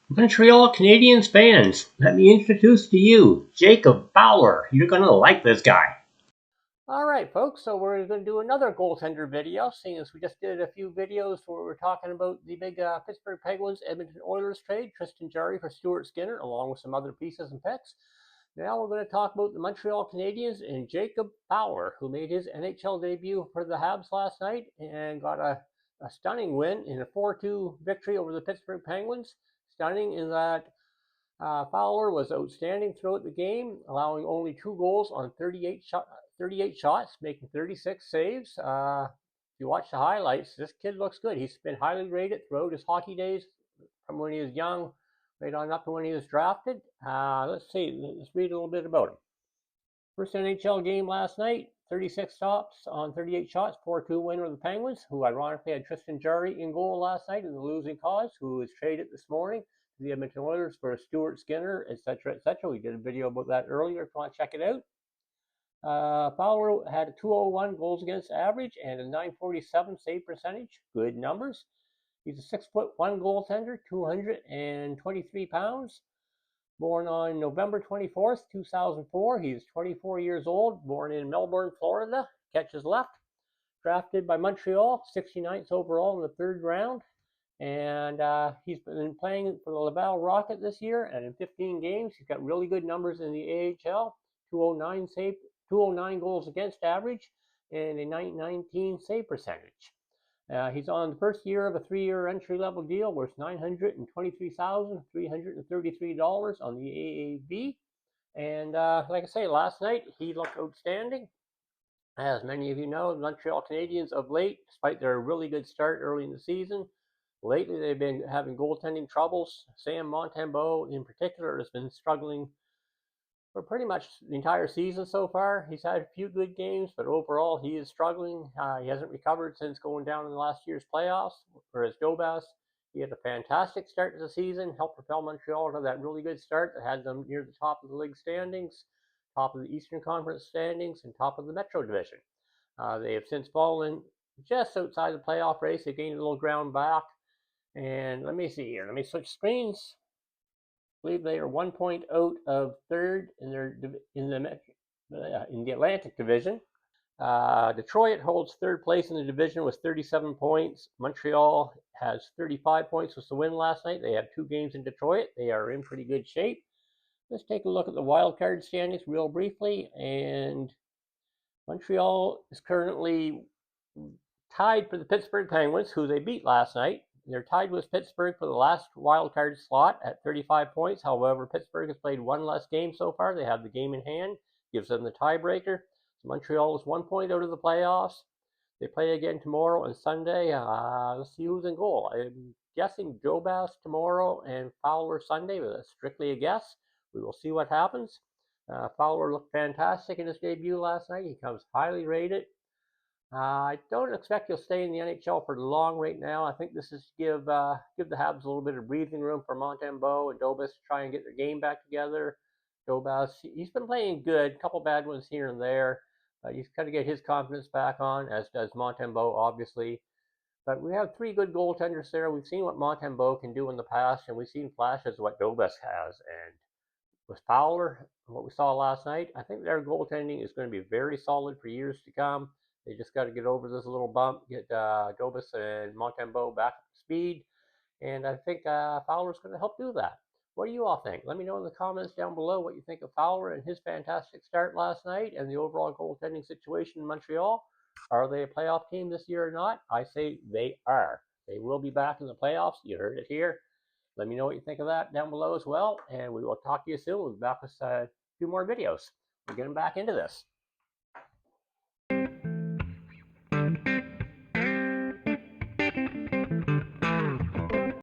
Montreal Canadiens fans, let me introduce to you Jacob Fowler. You're going to like this guy. All right, folks, so we're going to do another goaltender video, seeing as we just did a few videos where we're talking about the big Pittsburgh Penguins Edmonton Oilers trade, Tristan Jarry for Stuart Skinner, along with some other pieces and picks. Now we're going to talk about the Montreal Canadiens and Jacob Fowler, who made his NHL debut for the Habs last night and got a stunning win in a 4-2 victory over the Pittsburgh Penguins. Stunning in that Fowler was outstanding throughout the game, allowing only 2 goals on 38 shots, making 36 saves. If you watch the highlights, this kid looks good. He's been highly rated throughout his hockey days, from when he was young, right on up to when he was drafted. Let's read a little bit about him. First NHL game last night, 36 stops on 38 shots, 4-2 win over the Penguins, who ironically had Tristan Jarry in goal last night in the losing cause, who was traded this morning to the Edmonton Oilers for Stuart Skinner, etc., etc. We did a video about that earlier if you want to check it out. Fowler had a 201 goals against average and a 947 save percentage. Good numbers. He's a 6'1" goaltender, 223 pounds. Born on November 24th, 2004. He's 24 years old, born in Melbourne, Florida. Catches left. Drafted by Montreal, 69th overall in the third round. And he's been playing for the Laval Rocket this year, and in 15 games, he's got really good numbers in the AHL. 209 goals against average, and a 919 save percentage. He's on the first year of a 3-year entry-level deal worth $923,333 on the AAV. And like I say, last night he looked outstanding. As many of you know, the Montreal Canadiens of late, despite their really good start early in the season, lately they've been having goaltending troubles. Sam Montembeault, in particular, has been struggling for pretty much the entire season so far. He's had a few good games, but overall he is struggling. He hasn't recovered since going down in the last year's playoffs. Whereas Dobas, he had a fantastic start to the season, helped propel Montreal to that really good start that had them near the top of the league standings, top of the Eastern Conference standings, and top of the Metro Division. They have since fallen just outside the playoff race. They gained a little ground back. And let me see here. Let me switch screens. I believe they are 1 point out of third in the Atlantic Division. Detroit holds third place in the division with 37 points. Montreal has 35 points with the win last night. They have 2 games in Detroit. They are in pretty good shape. Let's take a look at the wild card standings real briefly. And Montreal is currently tied for the Pittsburgh Penguins, who they beat last night. They're tied with Pittsburgh for the last wild card slot at 35 points. However, Pittsburgh has played one less game so far. They have the game in hand, gives them the tiebreaker. So Montreal is 1 point out of the playoffs. They play again tomorrow and Sunday. Let's see who's in goal. I'm guessing Dobas tomorrow and Fowler Sunday, but that's strictly a guess. We will see what happens. Fowler looked fantastic in his debut last night. He comes highly rated. I don't expect he'll stay in the NHL for long right now. I think this is give the Habs a little bit of breathing room for Montembeault and Dobas to try and get their game back together. Dobas, he's been playing good, a couple bad ones here and there. He's got to get his confidence back on, as does Montembeault, obviously. But we have 3 good goaltenders there. We've seen what Montembeault can do in the past, and we've seen flashes of what Dobas has. And with Fowler, what we saw last night, I think their goaltending is going to be very solid for years to come. They just got to get over this little bump, get Dobas and Montembeault back up to speed, and I think Fowler's going to help do that. What do you all think? Let me know in the comments down below what you think of Fowler and his fantastic start last night and the overall goaltending situation in Montreal. Are they a playoff team this year or not? I say they are. They will be back in the playoffs. You heard it here. Let me know what you think of that down below as well, and we will talk to you soon. We'll be back with 2 more videos. We're getting back into this.